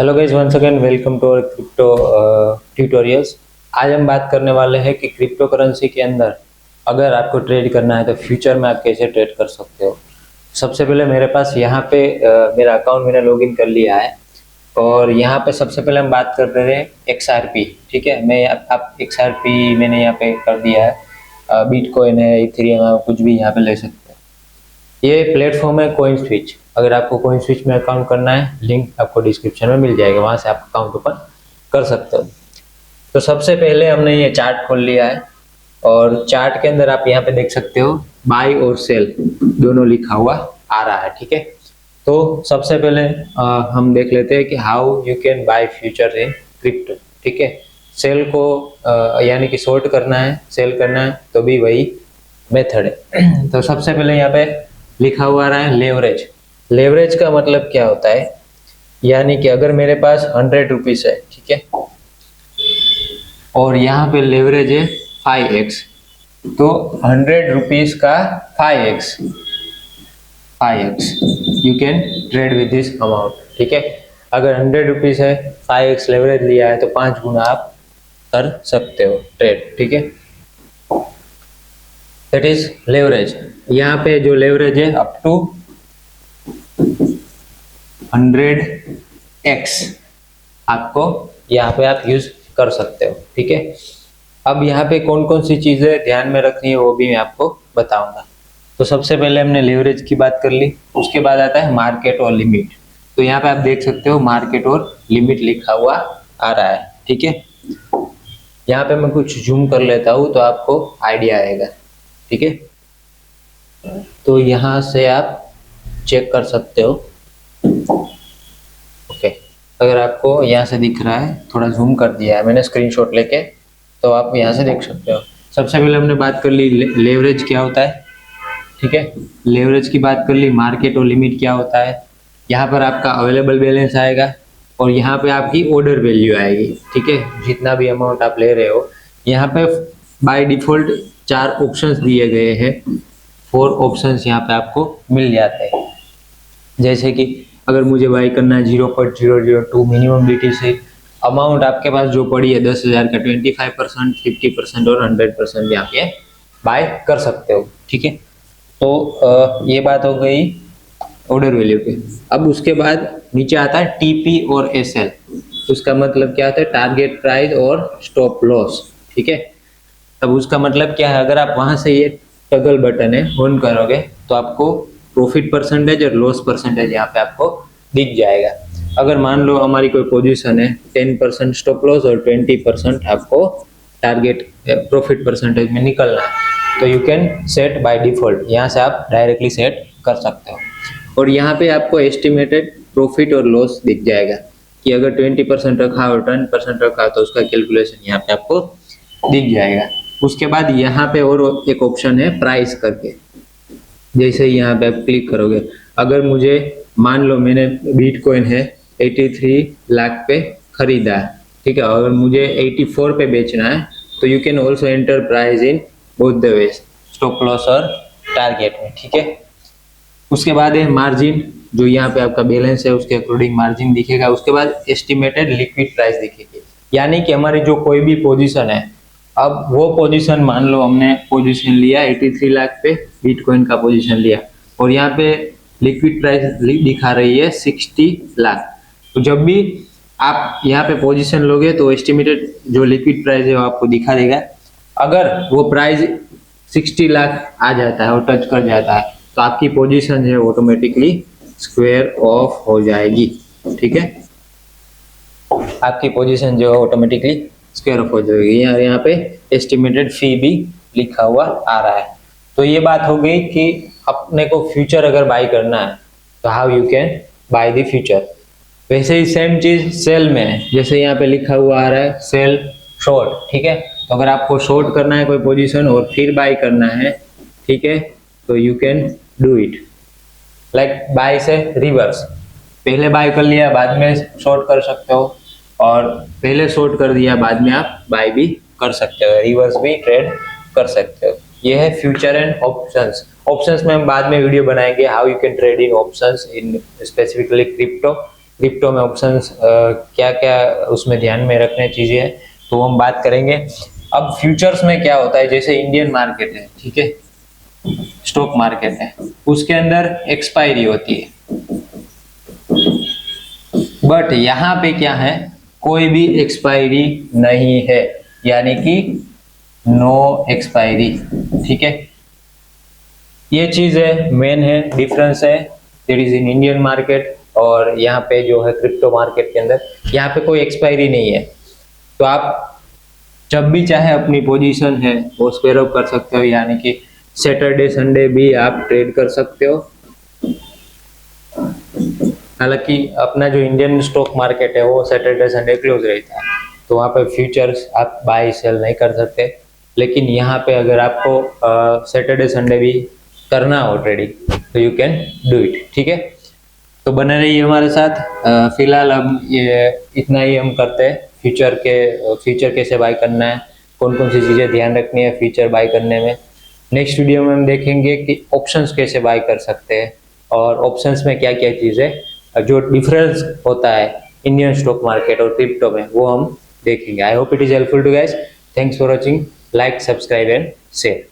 Hello guys, once again welcome to our crypto tutorials. आज हम बात करने वाले हैं कि क्रिप्टो करेंसी के अंदर अगर आपको ट्रेड करना है तो फ्यूचर में आप कैसे ट्रेड कर सकते हो। सबसे पहले मेरे पास यहाँ पे मेरा अकाउंट मैंने लॉगिन कर लिया है और यहाँ पे सबसे पहले हम बात कर रहे हैं XRP। ठीक है, मैं आप XRP मैंने यहाँ पे कर दिया है। बिटकॉइन है, इथेरियम है, कुछ भी यहाँ पे ले सकते हैं। ये प्लेटफॉर्म है कॉइन स्विच। अगर आपको कॉइन स्विच में अकाउंट करना है, लिंक आपको डिस्क्रिप्शन में मिल जाएगा, वहां से आप अकाउंट ओपन कर सकते हो। तो सबसे पहले हमने ये चार्ट खोल लिया है और चार्ट के अंदर आप यहाँ पे देख सकते हो बाय और सेल दोनों लिखा हुआ आ रहा है। ठीक है, तो सबसे पहले हम देख लेते हैं कि how you can buy future in crypto. ठीक है, सेल को यानी कि शॉर्ट करना है, सेल करना है तो भी वही मेथड है। तो सबसे पहले यहाँ पे लिखा हुआ आ रहा है लेवरेज। लेवरेज का मतलब क्या होता है, यानी कि अगर मेरे पास 100 रुपीज है, ठीक है, और यहाँ पे लेवरेज है 5x, तो 100 रुपीज का 5x you can trade with this amount. ठीक है, अगर 100 रुपीज है, 5x लेवरेज लिया है तो 5 गुना आप कर सकते हो ट्रेड। ठीक है, दैट इज लेवरेज। यहाँ पे जो लेवरेज है अप टू 100x आपको यहाँ पे आप यूज कर सकते हो। ठीक है, अब यहाँ पे कौन कौन सी चीजें ध्यान में रखनी है वो भी मैं आपको बताऊंगा। तो सबसे पहले हमने लेवरेज की बात कर ली, उसके बाद आता है मार्केट और लिमिट। तो यहाँ पे आप देख सकते हो मार्केट और लिमिट लिखा हुआ आ रहा है। ठीक है, यहाँ पे मैं कुछ जूम कर लेता हूँ तो आपको आइडिया आएगा। ठीक है, तो यहाँ से आप चेक कर सकते हो। ओके, अगर आपको यहाँ से दिख रहा है, थोड़ा जूम कर दिया है मैंने स्क्रीनशॉट लेके, तो आप यहाँ से देख सकते हो। सबसे पहले हमने बात कर ली लेवरेज क्या होता है। ठीक है, लेवरेज की बात कर ली। मार्केट और लिमिट क्या होता है, यहाँ पर आपका अवेलेबल बैलेंस आएगा और यहाँ पे आपकी ऑर्डर वैल्यू आएगी। ठीक है, जितना भी अमाउंट आप ले रहे हो, यहाँ पे बाय डिफॉल्ट 4 ऑप्शंस दिए गए हैं। 4 ऑप्शंस यहाँ पे आपको मिल जाते हैं, जैसे कि अगर मुझे बाय करना है 0.002 मिनिमम BTC, अमाउंट आपके पास जो पड़ी है 10,000 का 25%, 50% और 100% यहाँ पे बाय कर सकते हो। ठीक है, तो ये बात हो गई ऑर्डर वैल्यू पे। अब उसके बाद नीचे आता है TP और SL। उसका मतलब क्या होता है, टारगेट प्राइस और स्टॉप लॉस। ठीक है, तब उसका मतलब क्या है, अगर आप वहां से ये टगल बटन है ऑन करोगे तो आपको प्रॉफिट परसेंटेज और लॉस परसेंटेज यहाँ पे आपको दिख जाएगा। अगर मान लो हमारी कोई पोजीशन है 10% स्टॉप लॉस और 20% आपको टारगेट प्रॉफिट परसेंटेज में निकलना है, तो you can set by default, यहाँ से आप डायरेक्टली सेट कर सकते हो। और यहाँ पे आपको एस्टिमेटेड प्रॉफिट और लॉस दिख जाएगा कि अगर 20% रखा और 10% रखा तो उसका कैलकुलेशन यहाँ पे आपको दिख जाएगा। उसके बाद यहाँ पे और एक ऑप्शन है प्राइस करके। जैसे यहाँ पे आप क्लिक करोगे, अगर मुझे मान लो मैंने बिटकॉइन है 83 लाख पे खरीदा है, ठीक है, अगर मुझे 84 पे बेचना है तो you can also enter price in both the ways, stop loss और टारगेट में। ठीक है, उसके बाद है मार्जिन, जो यहाँ पे आपका बैलेंस है उसके अकॉर्डिंग मार्जिन दिखेगा। उसके बाद एस्टिमेटेड लिक्विड प्राइस दिखेगी, यानी कि हमारी जो कोई भी पोजीशन है, अब वो पोजीशन मान लो हमने पोजीशन लिया 83 लाख पे बिटकॉइन का पोजीशन लिया और यहाँ पे लिक्विड प्राइस दिखा रही है 60 लाख। तो जब भी आप यहाँ पे पोजीशन लोगे तो एस्टिमेटेड जो लिक्विड प्राइस है वो आपको दिखा देगा। अगर वो प्राइस 60 लाख आ जाता है और टच कर जाता है तो आपकी पोजीशन है ऑटोमेटिकली स्क्वायर ऑफ हो जाएगी। ठीक है, आपकी पोजीशन जो है ऑटोमेटिकली स्क्वायर ऑफ हो जाएगी। यहाँ पे एस्टिमेटेड फी भी लिखा हुआ आ रहा है। तो ये बात हो गई कि अपने को फ्यूचर अगर बाय करना है तो how you can by the future. वैसे ही सेम चीज सेल में है, जैसे यहाँ पे लिखा हुआ आ रहा है सेल शॉर्ट। ठीक है, तो अगर आपको शॉर्ट करना है कोई पोजीशन और फिर बाय करना है, ठीक है, तो you can do it like buy से रिवर्स। पहले बाय कर लिया बाद में शॉर्ट कर सकते हो, और पहले शॉर्ट कर दिया बाद में आप बाय भी कर सकते हो, रिवर्स भी ट्रेड कर सकते हो। ये है फ्यूचर एंड ऑप्शंस। ऑप्शंस में हम बाद में वीडियो बनाएंगे how you can trade in options in specifically crypto. Crypto में ऑप्शंस क्या क्या उसमें ध्यान में रखने चीजें है, तो हम बात करेंगे। अब फ्यूचर्स में क्या होता है, जैसे इंडियन मार्केट है, ठीक है, स्टॉक मार्केट है, उसके अंदर एक्सपायरी होती है, बट यहाँ पे क्या है, कोई भी एक्सपायरी नहीं है, यानी कि नो एक्सपायरी, ठीक है। ये चीज है, मेन है, डिफरेंस है that is in Indian market और यहाँ पे जो है क्रिप्टो मार्केट के अंदर, यहाँ पे कोई एक्सपायरी नहीं है। तो आप जब भी चाहे अपनी पोजीशन है वो स्क्वेयर अप कर सकते हो, यानी कि सैटरडे संडे भी आप ट्रेड कर सकते हो। हालांकि अपना जो इंडियन स्टॉक मार्केट है वो सैटरडे संडे क्लोज रहता है, तो वहाँ पे फ्यूचर्स आप बाय सेल नहीं कर सकते। लेकिन यहाँ पे अगर आपको सैटरडे संडे भी करना हो ट्रेडिंग तो यू कैन डू इट, ठीक है। तो बने रहिए हमारे साथ। फिलहाल हम ये इतना ही हम करते हैं। फ्यूचर कैसे बाय करना है, कौन कौन सी चीज़ें ध्यान रखनी है फ्यूचर बाय करने में। नेक्स्ट वीडियो में हम देखेंगे कि ऑप्शंस कैसे बाय कर सकते हैं और ऑप्शंस में क्या क्या चीज़ें, जो डिफरेंस होता है इंडियन स्टॉक मार्केट और क्रिप्टो में, वो हम देखेंगे। I hope it is helpful to guys. Thanks for watching. Like, subscribe and share.